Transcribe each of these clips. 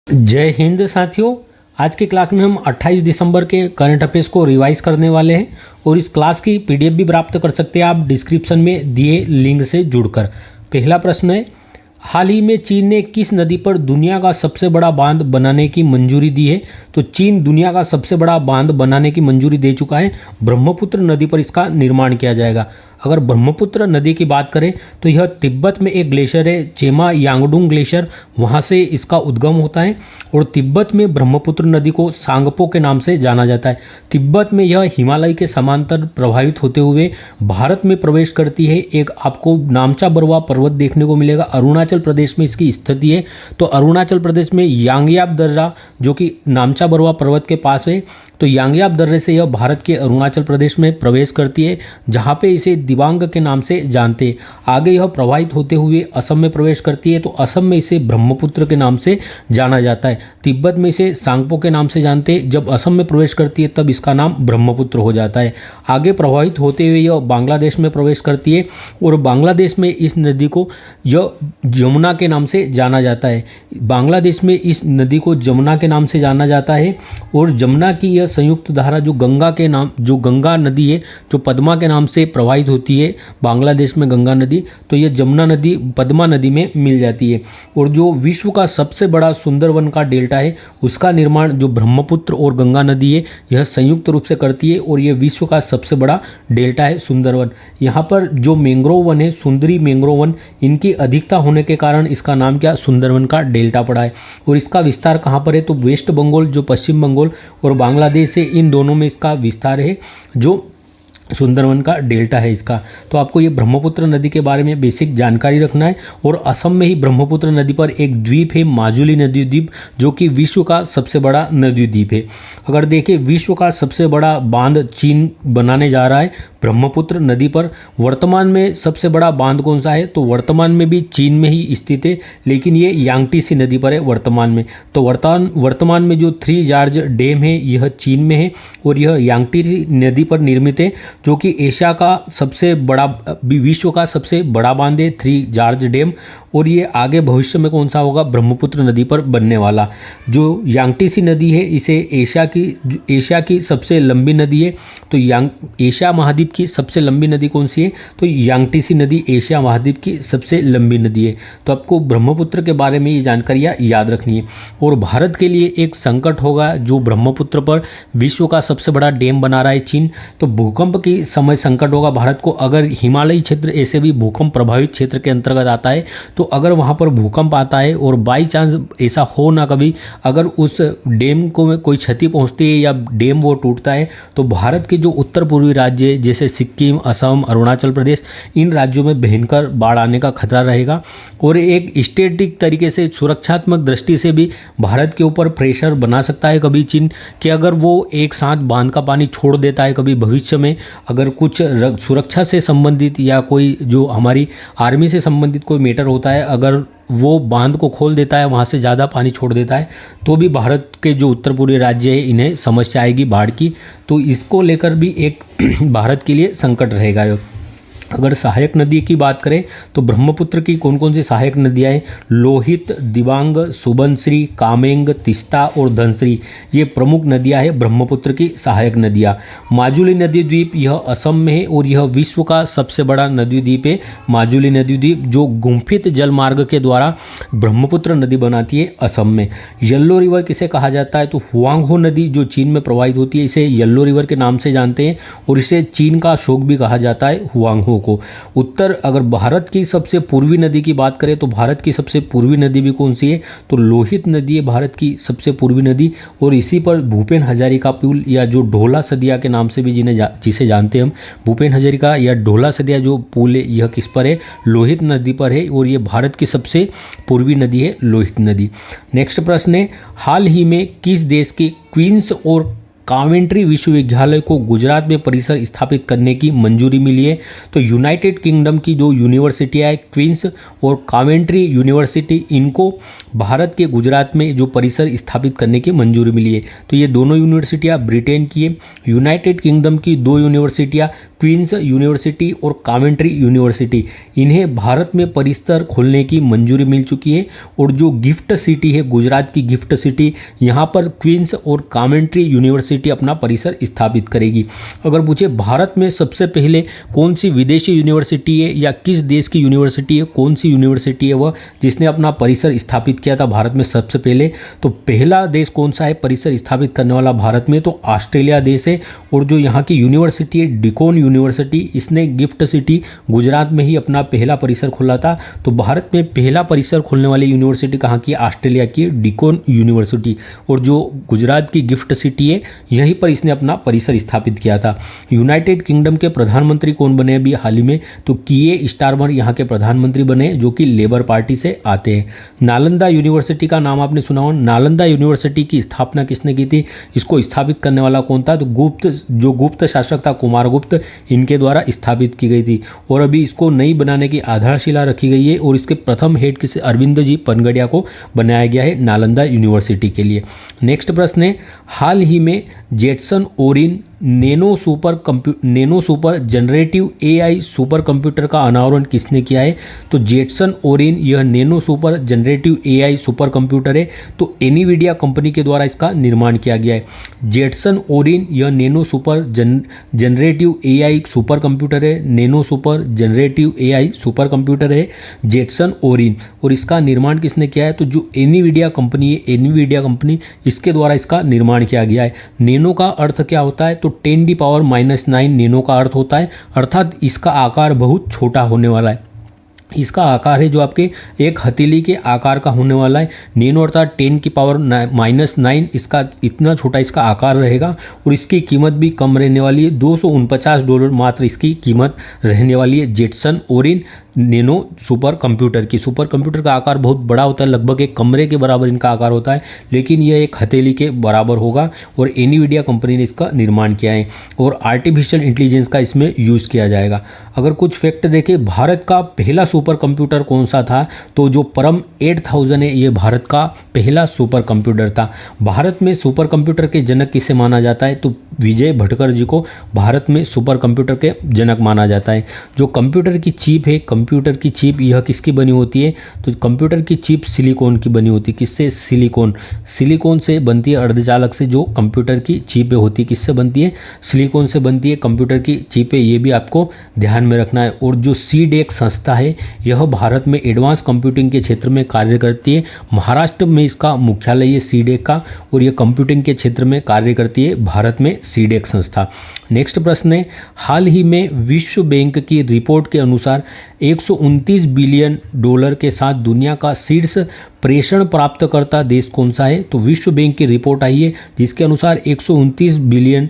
जय हिंद साथियों। आज की क्लास में हम 28 दिसंबर के करंट अफेयर्स को रिवाइज करने वाले हैं और इस क्लास की पीडीएफ भी प्राप्त कर सकते हैं आप डिस्क्रिप्शन में दिए लिंक से जुड़कर। पहला प्रश्न है, हाल ही में चीन ने किस नदी पर दुनिया का सबसे बड़ा बांध बनाने की मंजूरी दी है? तो चीन दुनिया का सबसे बड़ा बांध बनाने की मंजूरी दे चुका है। ब्रह्मपुत्र नदी पर इसका निर्माण किया जाएगा। अगर ब्रह्मपुत्र नदी की बात करें तो यह तिब्बत में एक ग्लेशियर है, चेमा यांगडुंग ग्लेशियर, वहाँ से इसका उद्गम होता है और तिब्बत में ब्रह्मपुत्र नदी को सांगपो के नाम से जाना जाता है। तिब्बत में यह हिमालय के समांतर प्रवाहित होते हुए भारत में प्रवेश करती है। एक आपको नामचा बरवा पर्वत देखने को मिलेगा, अरुणाचल प्रदेश में इसकी स्थिति है। तो अरुणाचल प्रदेश में यांगयाप दर्रा जो कि नामचा बरवा पर्वत के पास है, तो यांगयाप दर्रे से यह भारत के अरुणाचल प्रदेश में प्रवेश करती है, जहाँ पे इसे दिबांग के नाम से जानते हैं। आगे यह प्रवाहित होते हुए असम में प्रवेश करती है, तो असम में इसे ब्रह्मपुत्र के नाम से जाना जाता है। तिब्बत में इसे सांगपो के नाम से जानते हैं। जब असम में प्रवेश करती है तब इसका नाम ब्रह्मपुत्र हो जाता है। आगे प्रवाहित होते हुए यह बांग्लादेश में प्रवेश करती है और बांग्लादेश में इस नदी को यह जमुना के नाम से जाना जाता है। बांग्लादेश में इस नदी को जमुना के नाम से जाना जाता है और जमुना की यह संयुक्त धारा जो गंगा नदी है, जो पद्मा के नाम से प्रवाहित होती है बांग्लादेश में गंगा नदी, तो यह जमुना नदी पद्मा नदी में मिल जाती है। और जो विश्व का सबसे बड़ा सुंदरवन का डेल्टा है, उसका निर्माण जो ब्रह्मपुत्र और गंगा नदी है यह संयुक्त रूप से करती है और यह विश्व का सबसे बड़ा डेल्टा है सुंदरवन। यहाँ पर जो मैंग्रोव वन है, सुंदरी मैंग्रोव वन, इनकी अधिकता होने के कारण इसका नाम क्या सुंदरवन का डेल्टा पड़ा है। और इसका विस्तार कहाँ पर है? तो वेस्ट बंगाल जो पश्चिम बंगाल और बांग्लादेश से इन दोनों में इसका विस्तार है, जो सुंदरवन का डेल्टा है इसका। तो आपको ये ब्रह्मपुत्र नदी के बारे में बेसिक जानकारी रखना है। और असम में ही ब्रह्मपुत्र नदी पर एक द्वीप है, माजुली नदी द्वीप, जो कि विश्व का सबसे बड़ा नदी द्वीप है। अगर देखें, विश्व का सबसे बड़ा बांध चीन बनाने जा रहा है ब्रह्मपुत्र नदी पर। वर्तमान में सबसे बड़ा बांध कौन सा है? तो वर्तमान में भी चीन में ही स्थित है, लेकिन ये यांगटीसी नदी पर है वर्तमान में। तो वर्तमान में जो 3 जॉर्ज डैम है यह चीन में है और यह यांगटीसी नदी पर निर्मित है, जो कि एशिया का सबसे बड़ा, विश्व का सबसे बड़ा बांध है 3 जॉर्ज डैम। और ये आगे भविष्य में कौन सा होगा? ब्रह्मपुत्र नदी पर बनने वाला। जो यांगटीसी नदी है इसे एशिया की सबसे लंबी नदी है। तो एशिया महाद्वीप की सबसे लंबी नदी कौन सी है? तो यांगटीसी नदी एशिया महाद्वीप की सबसे लंबी नदी है। तो आपको ब्रह्मपुत्र के बारे में ये जानकारियाँ याद रखनी है। और भारत के लिए एक संकट होगा, जो ब्रह्मपुत्र पर विश्व का सबसे बड़ा डैम बना रहा है चीन, तो भूकंप की समय संकट होगा भारत को। अगर हिमालयी क्षेत्र ऐसे भी भूकंप प्रभावित क्षेत्र के अंतर्गत आता है, तो अगर वहाँ पर भूकंप आता है और बाई चांस ऐसा हो ना कभी, अगर उस डैम को में कोई क्षति पहुँचती है या डैम वो टूटता है, तो भारत के जो उत्तर पूर्वी राज्य है जैसे सिक्किम, असम, अरुणाचल प्रदेश, इन राज्यों में भयंकर बाढ़ आने का खतरा रहेगा। और एक स्ट्रेटेजिक तरीके से, सुरक्षात्मक दृष्टि से भी भारत के ऊपर प्रेशर बना सकता है कभी चीन, कि अगर वो एक साथ बांध का पानी छोड़ देता है कभी भविष्य में, अगर कुछ सुरक्षा से संबंधित या कोई जो हमारी आर्मी से संबंधित कोई मैटर होता है, अगर वो बांध को खोल देता है, वहाँ से ज़्यादा पानी छोड़ देता है, तो भी भारत के जो उत्तर पूर्वी राज्य है इन्हें समस्या आएगी बाढ़ की। तो इसको लेकर भी एक भारत के लिए संकट रहेगा। अगर सहायक नदी की बात करें तो ब्रह्मपुत्र की कौन कौन सी सहायक नदियाँ हैं? लोहित, दिबांग, सुबनश्री, कामेंग, तिस्ता और धनश्री, ये प्रमुख नदियाँ हैं ब्रह्मपुत्र की सहायक नदियाँ। माजुली नदी द्वीप यह असम में है और यह विश्व का सबसे बड़ा नदी द्वीप है माजुली नदी द्वीप, जो गुम्फित जल मार्ग के द्वारा ब्रह्मपुत्र नदी बनाती है असम में। येल्लो रिवर किसे कहा जाता है? तो हुआंगहो नदी जो चीन में प्रवाहित होती है, इसे येल्लो रिवर के नाम से जानते हैं और इसे चीन का अशोक भी कहा जाता है हुआंगहो को। उत्तर, अगर भारत की सबसे पूर्वी नदी की बात करें तो भारत की सबसे पूर्वी नदी भी कौन सी है? तो लोहित नदी है भारत की सबसे पूर्वी नदी। और इसी पर भूपेन हजारिका पुल या जो ढोला सदिया के नाम से भी जिसे जानते हैं हम, भूपेन हजारिका या ढोला सदिया जो पुल है यह किस पर है? लोहित नदी पर है और ये भारत की सबसे पूर्वी नदी है लोहित नदी। नेक्स्ट प्रश्न है, हाल ही में किस देश की क्वींस और कावेंट्री विश्वविद्यालय को गुजरात में परिसर स्थापित करने की मंजूरी मिली है? तो यूनाइटेड किंगडम की जो यूनिवर्सिटियाँ है क्वींस और कावेंट्री यूनिवर्सिटी, इनको भारत के गुजरात में जो परिसर स्थापित करने की मंजूरी मिली है। तो ये दोनों यूनिवर्सिटियाँ ब्रिटेन की है। यूनाइटेड किंगडम की 2 यूनिवर्सिटियाँ क्वींस यूनिवर्सिटी और कॉवेंट्री यूनिवर्सिटी, इन्हें भारत में परिसर खोलने की मंजूरी मिल चुकी है। और जो गिफ्ट सिटी है, गुजरात की गिफ्ट सिटी, यहाँ पर क्वींस और कॉवेंट्री यूनिवर्सिटी अपना परिसर स्थापित करेगी। अगर पूछे भारत में सबसे पहले कौन सी विदेशी यूनिवर्सिटी है या किस देश की यूनिवर्सिटी है, कौन सी यूनिवर्सिटी है वह जिसने अपना परिसर स्थापित किया था भारत में सबसे पहले, तो पहला देश कौन सा है परिसर स्थापित करने वाला भारत में, तो ऑस्ट्रेलिया देश है। और जो यहाँ की यूनिवर्सिटी है डिकोन यूनिवर्सिटी, इसने गिफ्ट सिटी गुजरात में ही अपना पहला परिसर खोला था। तो भारत में पहला परिसर खोलने वाली यूनिवर्सिटी कहाँ की, ऑस्ट्रेलिया की डिकोन यूनिवर्सिटी। और जो गुजरात की गिफ्ट सिटी है यहीं पर इसने अपना परिसर स्थापित किया था। यूनाइटेड किंगडम के प्रधानमंत्री कौन बने अभी हाल ही में, तो किए स्टारमर यहाँ के प्रधानमंत्री बने जो कि लेबर पार्टी से आते हैं। नालंदा यूनिवर्सिटी का नाम आपने सुना हो, नालंदा यूनिवर्सिटी की स्थापना किसने की थी, इसको स्थापित करने वाला कौन था, तो गुप्त शासक था कुमारगुप्त, इनके द्वारा स्थापित की गई थी। और अभी इसको नई बनाने की आधारशिला रखी गई है और इसके प्रथम हेड किसे, अरविंद जी पनगड़िया को बनाया गया है नालंदा यूनिवर्सिटी के लिए। नेक्स्ट प्रश्न है, हाल ही में Jetson Orin nano super generative AI super computer का अनावरण किसने किया है, तो जेटसन ओरिन यह nano super generative AI super computer है, तो एनवीडिया कंपनी के द्वारा इसका निर्माण किया गया है। जेटसन ओरिन यह nano super generative AI super computer है, nano super generative AI super computer है जेटसन ओरिन। और इसका निर्माण किसने किया है, तो जो एनवीडिया कंपनी है, एनवीडिया कंपनी, इसके द्वारा इसका निर्माण किया गया है। नैनो का अर्थ क्या होता है, तो 10⁻⁹ नैनो का अर्थ होता है, अर्थात इसका आकार बहुत छोटा होने वाला है। इसका आकार है जो आपके एक हथेली के आकार का होने वाला है। नैनो अर्थात 10⁻⁹ इसका इतना छोटा इसका आकार रहेगा। और इसकी कीमत भी कम रहने वाली है, $249 मात्र इसकी कीमत रहने वाली है Jetson Orin nano super computer की। सुपर कंप्यूटर का आकार बहुत बड़ा होता है, लगभग एक कमरे के बराबर इनका आकार होता है, लेकिन यह एक हथेली के बराबर होगा। और एनवीडिया कंपनी ने इसका निर्माण किया है और आर्टिफिशियल इंटेलिजेंस का इसमें यूज़ किया जाएगा। अगर कुछ फैक्ट देखें, भारत का पहला सुपर कंप्यूटर कौन सा था, तो जो परम 8000 है ये भारत का पहला सुपर कंप्यूटर था। भारत में सुपर कंप्यूटर के जनक किसे माना जाता है, तो विजय भटकर जी को भारत में सुपर कंप्यूटर के जनक माना जाता है। जो कंप्यूटर की चिप है, कंप्यूटर की चिप यह किसकी बनी होती है, तो कंप्यूटर की चिप सिलिकॉन की बनी होती है। किससे, सिलिकॉन से बनती है। अर्धचालक से जो कंप्यूटर की चिपें होती है किससे बनती है, सिलिकॉन से बनती है कंप्यूटर की चिपें, ये भी आपको ध्यान में रखना है। और जो सीडेक संस्था है यह भारत में एडवांस कंप्यूटिंग के क्षेत्र में कार्य करती है। महाराष्ट्र में इसका मुख्यालय है सीडेक का, और यह कंप्यूटिंग के क्षेत्र में कार्य करती है भारत में सीडेक संस्था। नेक्स्ट प्रश्न है, हाल ही में विश्व बैंक की रिपोर्ट के अनुसार $129 बिलियन के साथ दुनिया का शीर्ष प्रेषण प्राप्तकर्ता देश कौन सा है, तो विश्व बैंक की रिपोर्ट आई है जिसके अनुसार $129 बिलियन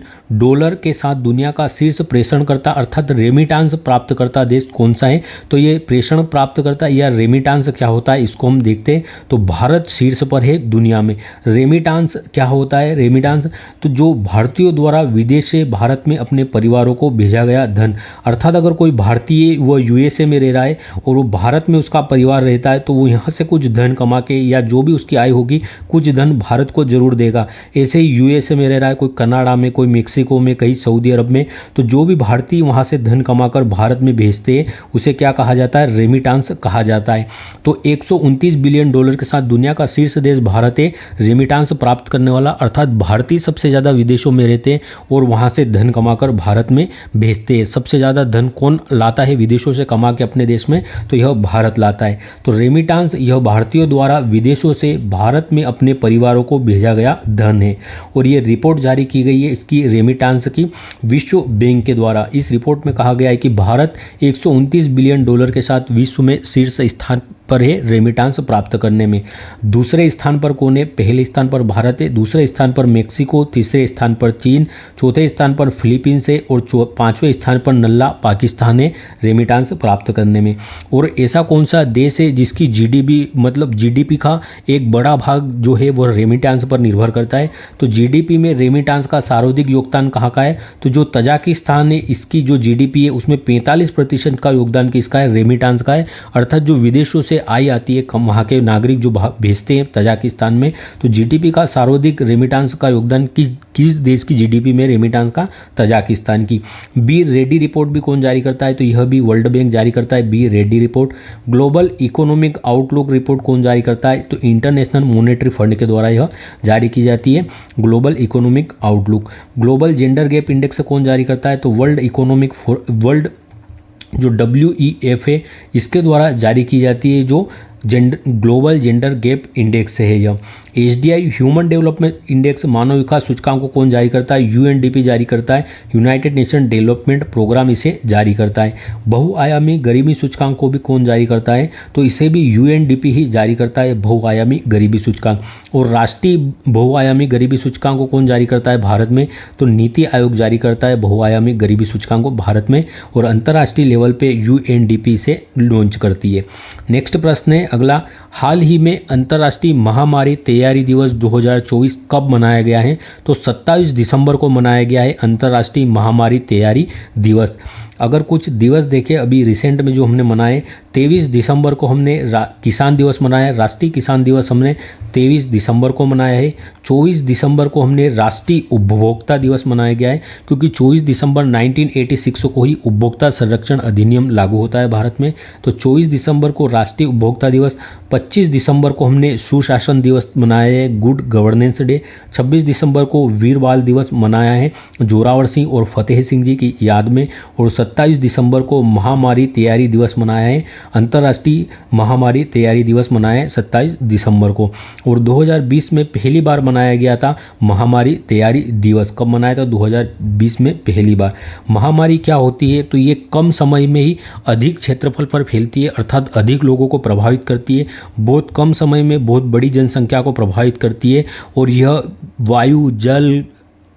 के साथ दुनिया का शीर्ष प्रेषणकर्ता अर्थात रेमिटांस प्राप्तकर्ता देश कौन सा है। तो ये प्रेषण प्राप्तकर्ता या रेमिटांस क्या होता है इसको हम देखते हैं। तो भारत शीर्ष पर है दुनिया में। रेमिटांस क्या होता है, रेमिटांस तो जो भारतीयों द्वारा विदेश से भारत में अपने परिवारों को भेजा गया धन, अर्थात अगर कोई भारतीय वो यूएसए में रह रहा है और वो भारत में उसका परिवार रहता है तो वो यहाँ से कुछ धन कमा के या जो भी उसकी आय होगी कुछ धन भारत को जरूर देगा। ऐसे ही यूएसए में रह रहा है कोई, कनाडा में, कोई मेक्सिको में, कहीं सऊदी अरब में, तो जो भी भारतीय वहाँ से धन कमाकर भारत में भेजते हैं उसे क्या कहा जाता है, रेमिटांस कहा जाता है। तो $129 बिलियन के साथ दुनिया का शीर्ष देश भारत है रेमिटांस प्राप्त करने वाला, अर्थात भारतीय सबसे ज़्यादा विदेशों में रहते हैं और वहाँ से धन कमाकर भारत में भेजते हैं। सबसे ज़्यादा धन कौन लाता है विदेशों से कमा के अपने देश में, तो यह भारत लाता है। तो रेमिटांस यह भारतीयों द्वारा विदेशों से भारत में अपने परिवारों को भेजा गया धन है। और ये रिपोर्ट जारी की गई है इसकी रेमिटांस की विश्व बैंक के द्वारा। इस रिपोर्ट में कहा गया है कि भारत $129 बिलियन के साथ विश्व में शीर्ष स्थान पर है रेमिटांस प्राप्त करने में। दूसरे स्थान पर कौन है, पहले स्थान पर भारत है, दूसरे स्थान पर मेक्सिको, तीसरे स्थान पर चीन, चौथे स्थान पर फिलीपींस है और पांचवें स्थान पर नल्ला पाकिस्तान है रेमिटांस प्राप्त करने में। और ऐसा कौन सा देश है जिसकी जीडीपी मतलब जीडीपी का एक बड़ा भाग जो है वह रेमिटांस पर निर्भर करता है। तो जीडीपी में रेमिटांस का सर्वाधिक योगदान कहाँ का है, तो जो तजाकिस्तान है इसकी जो जीडीपी है उसमें 45% का योगदान किसका है, रेमिटांस का है। अर्थात जो विदेशों से से आय आती है कम, वहाँ के नागरिक जो भेजते हैं तजाकिस्तान में। तो जीडीपी का सर्वाधिक रेमिटेंस का योगदान किस देश की जीडीपी में रेमिटेंस का? तजाकिस्तान की। बी रेडी रिपोर्ट भी कौन जारी करता है? तो यह भी वर्ल्ड बैंक जारी करता है, be ready report. Global economic outlook report कौन जारी करता है? तो इंटरनेशनल मॉनेटरी फंड के द्वारा यह जारी की जाती है, global economic outlook. Global gender gap index कौन जारी करता है? तो वर्ल्ड जो WEF है इसके द्वारा जारी की जाती है, जो ग्लोबल जेंडर गैप इंडेक्स है यह। HDI ह्यूमन डेवलपमेंट इंडेक्स मानव विकास सूचकांक को कौन जारी करता है? UNDP जारी करता है, यूनाइटेड नेशन डेवलपमेंट प्रोग्राम इसे जारी करता है। बहुआयामी गरीबी सूचकांक को भी कौन जारी करता है? तो इसे भी UNDP ही जारी करता है, बहुआयामी गरीबी सूचकांक। और राष्ट्रीय बहुआयामी गरीबी सूचकांक को कौन जारी करता है भारत में? तो नीति आयोग जारी करता है बहुआयामी गरीबी सूचकांक को भारत में, और अंतर्राष्ट्रीय लेवल पे UNDP से लॉन्च करती है। नेक्स्ट प्रश्न है अगला, हाल ही में अंतर्राष्ट्रीय महामारी तैयारी दिवस 2024 कब मनाया गया है? तो 27 दिसंबर को मनाया गया है अंतर्राष्ट्रीय महामारी तैयारी दिवस। अगर कुछ दिवस देखें अभी रिसेंट में जो हमने मनाए, 23 दिसंबर को हमने किसान दिवस मनाया, राष्ट्रीय किसान दिवस हमने 23 दिसंबर को मनाया है। 24 दिसंबर को हमने राष्ट्रीय उपभोक्ता दिवस मनाया गया है, क्योंकि 24 दिसंबर 1986 को ही उपभोक्ता संरक्षण अधिनियम लागू होता है भारत में। तो 24 दिसंबर को राष्ट्रीय उपभोक्ता दिवस। 25 दिसंबर को हमने सुशासन दिवस मनाया है, गुड गवर्नेंस डे। 26 दिसंबर को वीर बाल दिवस मनाया है जोरावर सिंह और फतेह सिंह जी की याद में। और 27 दिसंबर को महामारी तैयारी दिवस मनाया है, अंतर्राष्ट्रीय महामारी तैयारी दिवस मनाया है 27 दिसंबर को। और 2020 में पहली बार मनाया गया था महामारी तैयारी दिवस। कब मनाया था? 2020 में पहली बार। महामारी क्या होती है? तो ये कम समय में ही अधिक क्षेत्रफल पर फैलती है, अर्थात अधिक लोगों को प्रभावित करती है, बहुत कम समय में बहुत बड़ी जनसंख्या को प्रभावित करती है। और यह वायु, जल,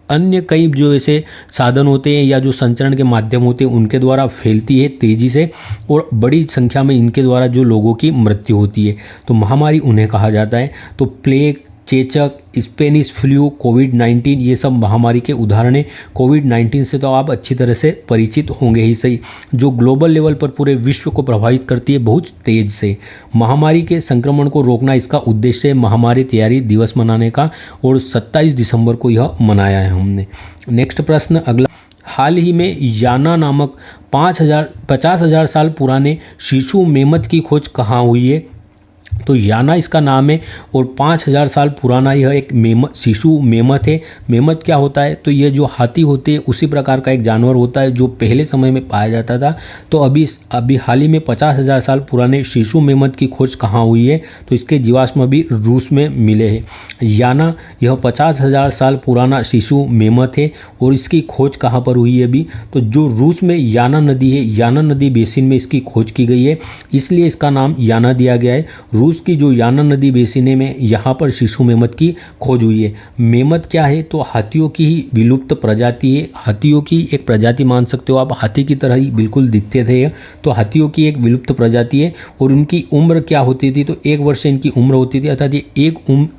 अन्य कई जो ऐसे साधन होते हैं या जो संचरण के माध्यम होते हैं उनके द्वारा फैलती है तेज़ी से, और बड़ी संख्या में इनके द्वारा जो लोगों की मृत्यु होती है, तो महामारी उन्हें कहा जाता है। तो प्लेग, चेचक, स्पेनिश फ्लू, कोविड-19 ये सब महामारी के उदाहरण हैं। कोविड-19 से तो आप अच्छी तरह से परिचित होंगे ही सही, जो ग्लोबल लेवल पर पूरे विश्व को प्रभावित करती है बहुत तेज से। महामारी के संक्रमण को रोकना इसका उद्देश्य है महामारी तैयारी दिवस मनाने का, और 27 दिसंबर को यह मनाया है हमने। नेक्स्ट प्रश्न अगला, हाल ही में याना नामक 50,000 साल पुराने शिशु मेमत की खोज कहाँ हुई है? तो याना इसका नाम है, और 5000 साल पुराना यह एक शिशु मेमत है। मेमत क्या होता है? तो ये जो हाथी होते हैं उसी प्रकार का एक जानवर होता है जो पहले समय में पाया जाता था। तो अभी हाल ही में 50,000 साल पुराने शिशु मेमत की खोज कहाँ हुई है? तो इसके जीवाश्म अभी रूस में मिले हैं। याना यह 50,000 साल पुराना शिशु मेमत है, और इसकी खोज कहाँ पर हुई है अभी? तो जो रूस में याना नदी है, याना नदी बेसिन में इसकी खोज की गई है, इसलिए इसका नाम याना दिया गया है। रूस की जो याना नदी बेसिन में यहाँ पर शिशु मेमत की खोज हुई है। मेमत क्या है? तो हाथियों की ही विलुप्त प्रजाति है, हाथियों की एक प्रजाति मान सकते हो आप, हाथी की तरह ही बिल्कुल दिखते थे। तो हाथियों की एक विलुप्त प्रजाति है, और उनकी उम्र क्या होती थी? तो 1 वर्ष इनकी उम्र होती थी, अर्थात ये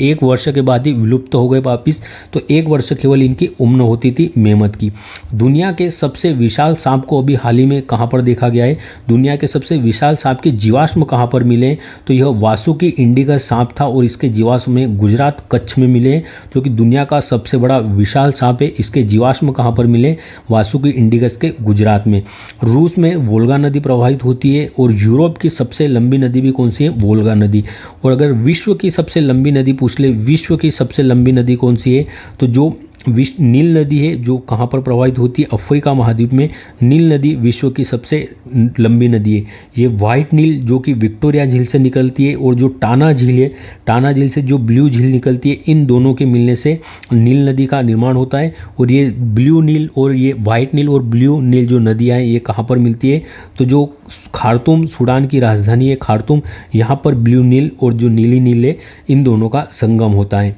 एक वर्ष के बाद ही विलुप्त हो गए वापिस। तो 1 वर्ष केवल इनकी उम्र होती थी मेमत की। दुनिया के सबसे विशाल सांप को अभी हाल ही में कहाँ पर देखा गया है? दुनिया के सबसे विशाल सांप के जीवाश्म कहाँ पर मिले? तो यह वासुकी इंडिगस सांप था, और इसके जीवाश्म में गुजरात कच्छ में मिले, जो कि दुनिया का सबसे बड़ा विशाल सांप है। इसके जीवाश्म कहाँ पर मिले? वासुकी इंडिगस के गुजरात में। रूस में वोल्गा नदी प्रवाहित होती है, और यूरोप की सबसे लंबी नदी भी कौन सी है? वोल्गा नदी। और अगर विश्व की सबसे लंबी नदी पूछ ले, विश्व की सबसे लंबी नदी कौन सी है? तो जो नील नदी है, जो कहाँ पर प्रवाहित होती है? अफ्रीका महाद्वीप में नील नदी विश्व की सबसे लंबी नदी है। ये वाइट नील जो कि विक्टोरिया झील से निकलती है, और जो टाना झील है, टाना झील से जो ब्लू झील निकलती है, इन दोनों के मिलने से नील नदी का निर्माण होता है। और ये ब्लू नील और ये वाइट नील और ब्लू नील जो नदियाँ हैं ये कहाँ पर मिलती है? तो जो खार्तूम, सूडान की राजधानी है खार्तूम, यहाँ पर ब्लू नील और जो नीली नील है इन दोनों का संगम होता है।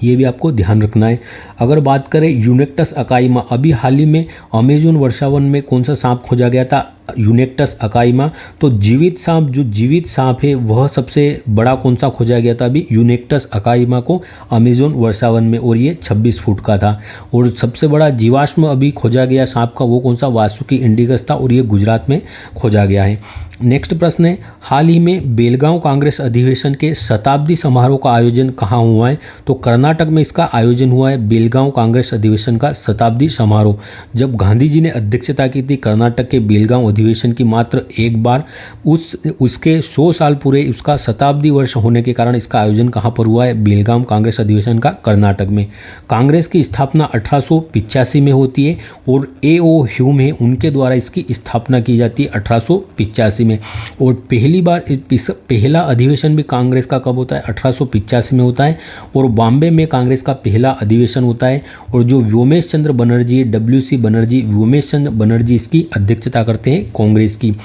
ये भी आपको ध्यान रखना है। अगर बात करें यूनेक्टस अकाइमा, अभी हाल ही में अमेजोन वर्षावन में कौन सा सांप खोजा गया था? यूनेक्टस अकाइमा। तो जीवित सांप, जो जीवित सांप है वह सबसे बड़ा कौन सा खोजा गया था अभी? यूनेक्टस अकाइमा को अमेजोन वर्षावन में, और ये 26 फुट का था। और सबसे बड़ा जीवाश्म अभी खोजा गया सांप का वो कौन सा? वासुकी इंडिगस था, और ये गुजरात में खोजा गया है। नेक्स्ट प्रश्न है, हाल ही में बेलगांव कांग्रेस अधिवेशन के शताब्दी समारोह का आयोजन कहाँ हुआ है? तो कर्नाटक में इसका आयोजन हुआ है, बेलगांव कांग्रेस अधिवेशन का शताब्दी समारोह। जब गांधी जी ने अध्यक्षता की थी कर्नाटक के बेलगांव अधिवेशन की मात्र एक बार, उसके 100 साल पूरे, उसका शताब्दी वर्ष होने के कारण इसका आयोजन कहाँ पर हुआ है? बेलगांव कांग्रेस अधिवेशन का कर्नाटक में। कांग्रेस की स्थापना 1885 में होती है और A.O. ह्यूम है, उनके द्वारा इसकी स्थापना की जाती है 1885 में। और पहला अधिवेशन भी कांग्रेस का कब होता है? 1885 में होता है। और बॉम्बे में कांग्रेस का पहला अधिवेशन होता है और जो व्योमेश चंद्र बनर्जी, WC बनर्जी, व्योमेश चंद्र बनर्जी इसकी अध्यक्षता करते हैं कांग्रेस की।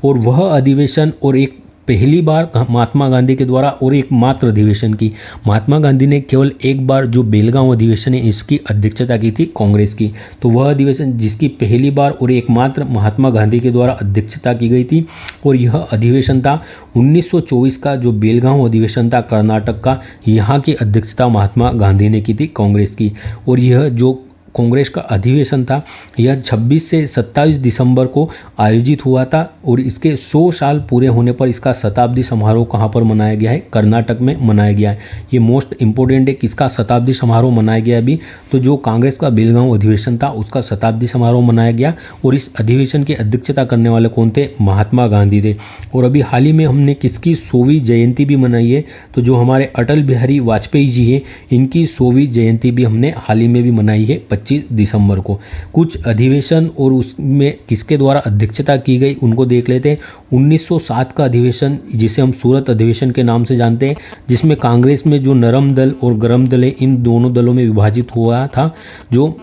और वह अधिवेशन और एक पहली बार महात्मा गांधी के द्वारा और एकमात्र अधिवेशन की, महात्मा गांधी ने केवल एक बार जो बेलगांव अधिवेशन है इसकी अध्यक्षता की थी कांग्रेस की। तो वह अधिवेशन जिसकी पहली बार और एकमात्र महात्मा गांधी के द्वारा अध्यक्षता की गई थी। और यह अधिवेशन था 1924 का, जो बेलगांव अधिवेशन था कर्नाटक का, यहाँ की अध्यक्षता महात्मा गांधी ने की थी कांग्रेस की। और यह जो कांग्रेस का अधिवेशन था यह 26 से 27 दिसंबर को आयोजित हुआ था और इसके 100 साल पूरे होने पर इसका शताब्दी समारोह कहाँ पर मनाया गया है? कर्नाटक में मनाया गया है। ये मोस्ट इंपॉर्टेंट है, किसका शताब्दी समारोह मनाया गया अभी? तो जो कांग्रेस का बेलगांव अधिवेशन था उसका शताब्दी समारोह मनाया गया और इस अधिवेशन की अध्यक्षता करने वाले कौन थे? महात्मा गांधी थे। और अभी हाल ही में हमने किसकी 100वीं जयंती भी मनाई है? तो जो हमारे अटल बिहारी वाजपेयी जी हैं इनकी 100वीं जयंती भी हमने हाल ही में भी मनाई है 25 दिसंबर को। कुछ अधिवेशन और उसमें किसके द्वारा अध्यक्षता की गई उनको देख लेते हैं। 1907 का अधिवेशन, जिसे हम सूरत अधिवेशन के नाम से जानते हैं, जिसमें कांग्रेस में जो नरम दल और गरम दल है इन दोनों दलों में विभाजित हुआ था। जो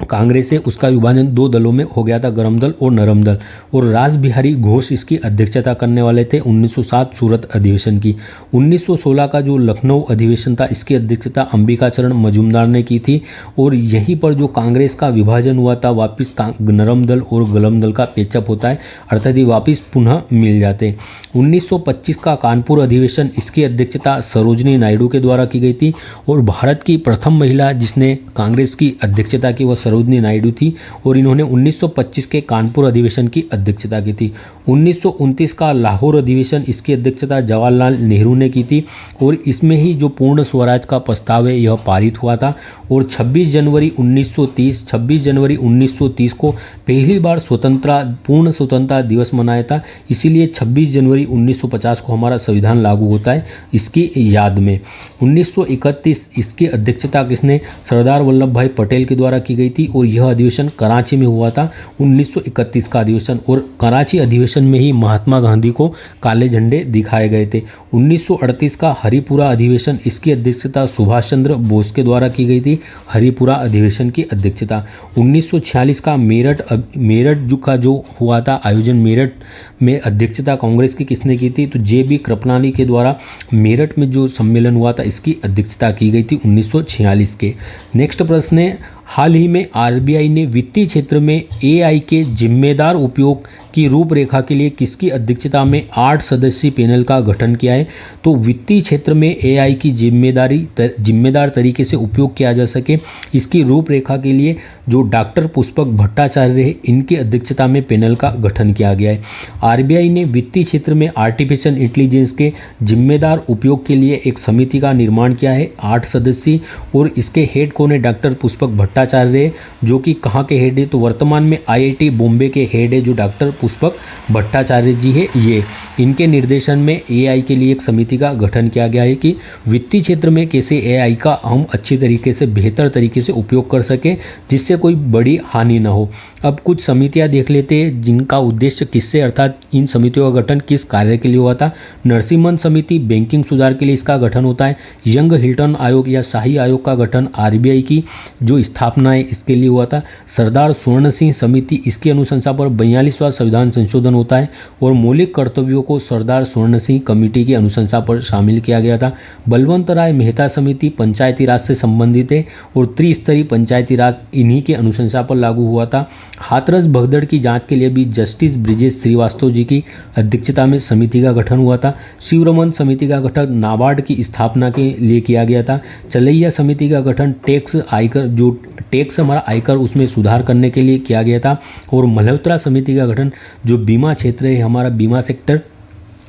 कांग्रेस है उसका विभाजन 2 दलों में हो गया था, गरम दल और नरम दल। और राज बिहारी घोष इसकी अध्यक्षता करने वाले थे 1907 सूरत अधिवेशन की। 1916 का जो लखनऊ अधिवेशन था इसकी अध्यक्षता अंबिकाचरण मजूमदार ने की थी। और यहीं पर जो कांग्रेस का विभाजन हुआ था वापिस नरम दल और गरम दल का पेचअप होता है, अर्थात ये वापिस पुनः मिल जाते हैं। 1925 का कानपुर अधिवेशन, इसकी अध्यक्षता सरोजनी नायडू के द्वारा की गई थी। और भारत की प्रथम महिला जिसने कांग्रेस की अध्यक्षता की वह सरोजनी नायडू थी और इन्होंने 1925 के कानपुर अधिवेशन की अध्यक्षता की थी। 1929 का लाहौर अधिवेशन, इसकी अध्यक्षता जवाहरलाल नेहरू ने की थी और इसमें ही जो पूर्ण स्वराज का प्रस्ताव है यह पारित हुआ था। और 26 जनवरी 1930 को पहली बार पूर्ण स्वतंत्रता दिवस मनाया था, इसीलिए 26 जनवरी 1950 को हमारा संविधान लागू होता है इसकी याद में। 1931 इसकी अध्यक्षता किसने? सरदार वल्लभ भाई पटेल के द्वारा की गई थी और यह अधिवेशन कराची में हुआ था 1931 का अधिवेशन। और कराची अधिवेशन में ही महात्मा गांधी को काले झंडे दिखाए गए थे। 1938 का हरिपुरा अधिवेशन, इसकी अध्यक्षता सुभाष चंद्र बोस के द्वारा की गई थी, हरिपुरा अधिवेशन की अध्यक्षता। 1946 का मेरठ का जो हुआ था आयोजन, मेरठ में अध्यक्षता कांग्रेस की किसने की थी? तो JB कृपलानी के द्वारा मेरठ में जो सम्मेलन हुआ था इसकी अध्यक्षता की गई थी 1946 के। नेक्स्ट प्रश्न है, हाल ही में RBI ने वित्तीय क्षेत्र में AI के जिम्मेदार उपयोग की रूपरेखा के लिए किसकी अध्यक्षता में 8 सदस्यीय पैनल का गठन किया है? तो वित्तीय क्षेत्र में AI की जिम्मेदार तरीके से उपयोग किया जा सके, इसकी रूपरेखा के लिए जो डॉक्टर पुष्पक भट्टाचार्य है इनकी अध्यक्षता में पैनल का गठन किया गया है। RBI ने वित्तीय क्षेत्र में आर्टिफिशियल इंटेलिजेंस के जिम्मेदार उपयोग के लिए एक समिति का निर्माण किया है 8 सदस्यीय, और इसके हेड कौन है? डॉक्टर पुष्पक भट्टाचार्य, जो कि कहाँ के हेड है? तो वर्तमान में IIT बॉम्बे के हेड है जो डॉक्टर पुष्पक भट्टाचार्य जी है। ये इनके निर्देशन में AI के लिए एक समिति का गठन किया गया है कि वित्तीय क्षेत्र में कैसे AI का हम अच्छी तरीके से, बेहतर तरीके से उपयोग कर सके जिससे कोई बड़ी हानि ना हो। अब कुछ समितियां देख लेते हैं जिनका उद्देश्य किससे, अर्थात इन समितियों का गठन किस कार्य के लिए हुआ था। नरसिम्हन समिति, बैंकिंग सुधार के लिए इसका गठन होता है। यंग हिल्टन आयोग या शाही आयोग का गठन RBI की जो स्थापना है इसके लिए हुआ था। सरदार स्वर्ण सिंह समिति, इसकी अनुशंसा पर 42वां संविधान संशोधन होता है और मौलिक कर्तव्यों को सरदार स्वर्ण सिंह कमेटी की अनुशंसा पर शामिल किया गया था। बलवंत राय मेहता समिति पंचायती राज से संबंधित है और त्रिस्तरीय पंचायती राज इन्हीं के अनुशंसा पर लागू हुआ था। हाथरस भगदड़ की जांच के लिए भी जस्टिस ब्रिजेश श्रीवास्तव जी की अध्यक्षता में समिति का गठन हुआ था। शिवरमन समिति का गठन नाबार्ड की स्थापना के लिए किया गया था। चलैया समिति का गठन टैक्स हमारा आयकर उसमें सुधार करने के लिए किया गया था। और मल्होत्रा समिति का गठन जो बीमा क्षेत्र है हमारा बीमा सेक्टर,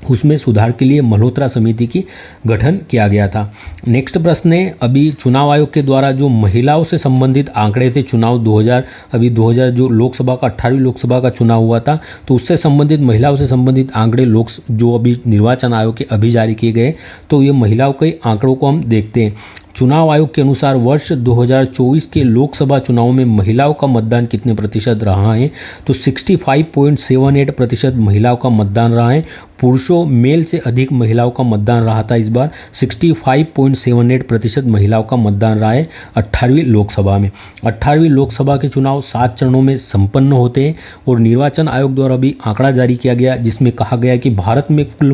उसमें सुधार के लिए मल्होत्रा समिति की गठन किया गया था। नेक्स्ट प्रश्न है, अभी चुनाव आयोग के द्वारा जो महिलाओं से संबंधित आंकड़े थे चुनाव 2000 जो लोकसभा का 18वीं लोकसभा का चुनाव हुआ था, तो उससे संबंधित महिलाओं से संबंधित आंकड़े जो अभी निर्वाचन आयोग के अभी जारी किए गए, तो ये महिलाओं के आंकड़ों को हम देखते हैं। चुनाव आयोग के अनुसार वर्ष 2024 के लोकसभा चुनाव में महिलाओं का मतदान कितने प्रतिशत रहा है, तो 65.78% महिलाओं का मतदान रहा है। पुरुषों मेल से अधिक महिलाओं का मतदान रहा था। इस बार 65.78% महिलाओं का मतदान रहा है 18वीं लोकसभा में। 18वीं लोकसभा के चुनाव 7 चरणों में संपन्न होते हैं और निर्वाचन आयोग द्वारा भी आंकड़ा जारी किया गया जिसमें कहा गया कि भारत में कुल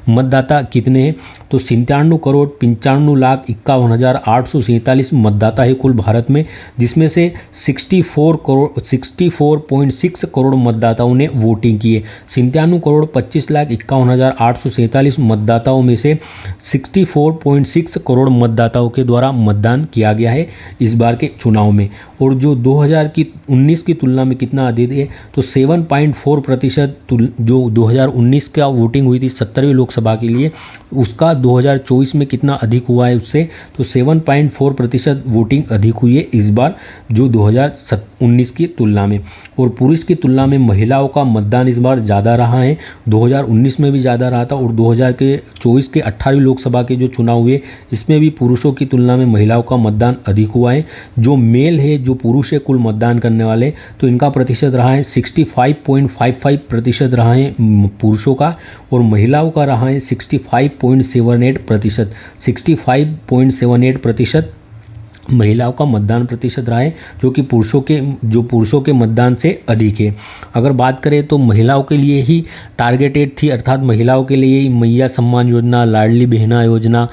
मतदाता कितने हैं, तो 97,95,51,847 मतदाता है कुल भारत में, जिसमें से 64.6 करोड़ मतदाताओं ने वोटिंग की है। 97,25,51,847 मतदाताओं में से 64.6 करोड़ मतदाताओं के द्वारा मतदान किया गया है इस बार के चुनाव में। और जो 2019 की तुलना में कितना अधिक है, तो 7.4% जो 2019 का वोटिंग हुई थी 70वीं लोकसभा के लिए, उसका 2024 में कितना अधिक हुआ है उससे, तो 7.4% वोटिंग अधिक हुई है इस बार जो 2019 की तुलना में। और पुरुष की तुलना में महिलाओं का मतदान इस बार ज़्यादा रहा है, 2019 में भी ज़्यादा रहा था और 2024 के 18वीं लोकसभा के जो चुनाव हुए इसमें भी पुरुषों की तुलना में महिलाओं का मतदान अधिक हुआ है। जो मेल है, जो पुरुष है कुल मतदान करने वाले, तो इनका प्रतिशत रहा है 65.55% रहा है पुरुषों का, और महिलाओं का रहा है 65.78% महिलाओं का मतदान प्रतिशत रहा है, जो कि पुरुषों के मतदान से अधिक है। अगर बात करें तो महिलाओं के लिए ही टारगेटेड थी, अर्थात महिलाओं के लिए ही मैया सम्मान योजना, लाडली बहना योजना,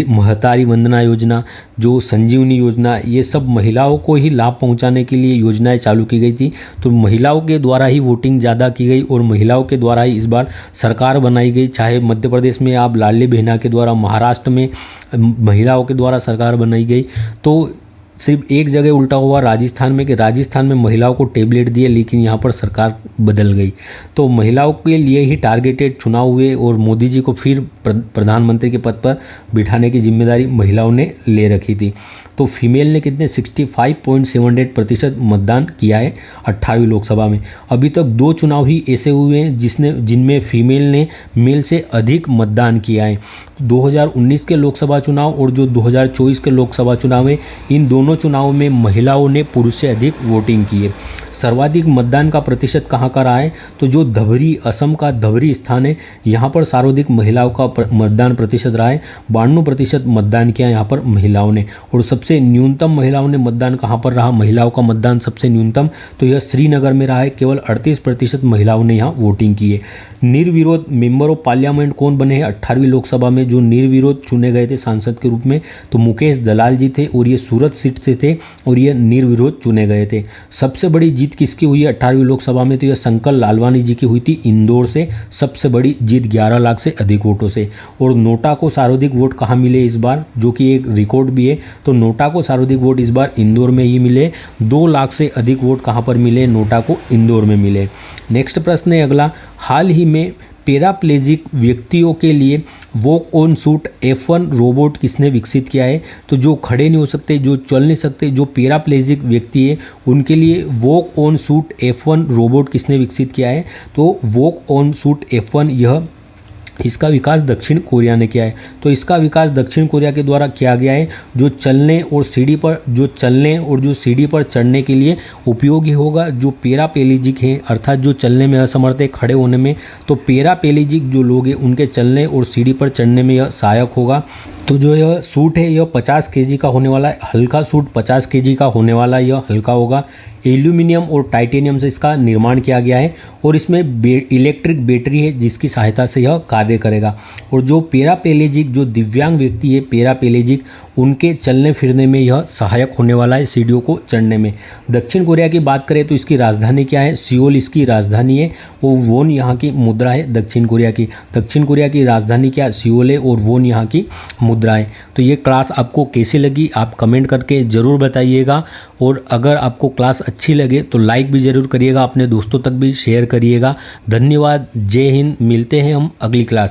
महतारी वंदना योजना, जो संजीवनी योजना, ये सब महिलाओं को ही लाभ पहुंचाने के लिए योजनाएं चालू की गई थी। तो महिलाओं के द्वारा ही वोटिंग ज़्यादा की गई और महिलाओं के द्वारा ही इस बार सरकार बनाई गई। चाहे मध्य प्रदेश में आप लाडली बहना के द्वारा, महाराष्ट्र में महिलाओं के द्वारा सरकार बनाई गई, तो सिर्फ एक जगह उल्टा हुआ राजस्थान में, कि राजस्थान में महिलाओं को टेबलेट दिए लेकिन यहाँ पर सरकार बदल गई। तो महिलाओं के लिए ही टारगेटेड चुनाव हुए और मोदी जी को फिर प्रधानमंत्री के पद पर बिठाने की जिम्मेदारी महिलाओं ने ले रखी थी। तो फीमेल ने कितने 65.78% मतदान किया है 18वीं लोकसभा में। अभी तक 2 चुनाव ही ऐसे हुए हैं जिनमें फीमेल ने मेल से अधिक मतदान किया है। 2019 के लोकसभा चुनाव और जो 2024 के लोकसभा चुनाव है, इन दोनों चुनावों में महिलाओं ने पुरुष से अधिक वोटिंग की है। सर्वाधिक मतदान का प्रतिशत कहाँ का रहा है, तो जो धवरी, असम का धवरी स्थान है, यहाँ पर सर्वाधिक महिलाओं का मतदान प्रतिशत रहा है। 92% मतदान किया यहाँ पर महिलाओं ने। और सबसे न्यूनतम महिलाओं ने मतदान कहाँ पर रहा, महिलाओं का मतदान सबसे न्यूनतम, तो यह श्रीनगर में रहा है। केवल 38% महिलाओं ने यहाँ वोटिंग की है। निर्विरोध मेंबर ऑफ पार्लियामेंट कौन बने हैं 18वीं लोकसभा में, जो निर्विरोध चुने गए थे सांसद के रूप में, तो मुकेश दलाल जी थे और ये सूरत सीट से थे और ये निर्विरोध चुने गए थे। सबसे बड़ी जीत किसकी हुई है 18वीं लोकसभा में, तो यह शंकर लालवानी जी की हुई थी इंदौर से। सबसे बड़ी जीत 11 लाख से अधिक वोटों से। और नोटा को सर्वाधिक वोट कहाँ मिले इस बार, जो कि एक रिकॉर्ड भी है, तो नोटा को सर्वाधिक वोट इस बार इंदौर में ही मिले। 2 लाख से अधिक वोट कहाँ पर मिले, नोटा को इंदौर में मिले। नेक्स्ट प्रश्न है अगला, हाल ही में पैराप्लेजिक व्यक्तियों के लिए walk on suit F1 robot किसने विकसित किया है, तो जो खड़े नहीं हो सकते, जो चल नहीं सकते, जो पैराप्लेजिक व्यक्ति है, उनके लिए walk on suit F1 robot किसने विकसित किया है, तो वॉक ऑन सूट F1 इसका विकास दक्षिण कोरिया ने किया है। तो इसका विकास दक्षिण कोरिया के द्वारा किया गया है, जो चलने और सीढ़ी पर चढ़ने के लिए उपयोगी होगा। जो पैराप्लेजिक हैं, अर्थात जो चलने में असमर्थ है, खड़े होने में, तो पैराप्लेजिक जो लोग हैं उनके चलने और सीढ़ी पर चढ़ने में यह सहायक होगा। तो जो यह सूट है यह 50 kg का होने वाला है, हल्का सूट 50 kg का होने वाला, यह हल्का होगा। एल्यूमिनियम और टाइटेनियम से इसका निर्माण किया गया है और इसमें इलेक्ट्रिक बैटरी है जिसकी सहायता से यह कार्य करेगा। और जो पैराप्लेजिक, जो दिव्यांग व्यक्ति है पैराप्लेजिक, उनके चलने फिरने में यह सहायक होने वाला है, सीढ़ियों को चढ़ने में। दक्षिण कोरिया की बात करें तो इसकी राजधानी क्या है? सियोल इसकी राजधानी है और वोन यहाँ की मुद्रा है दक्षिण कोरिया की। दक्षिण कोरिया की राजधानी क्या? सियोल है और वोन यहाँ की मुद्रा है। तो ये क्लास आपको कैसी लगी आप कमेंट करके ज़रूर बताइएगा, और अगर आपको क्लास अच्छी लगे तो लाइक भी ज़रूर करिएगा, अपने दोस्तों तक भी शेयर करिएगा। धन्यवाद, जय हिंद। मिलते हैं हम अगली क्लास।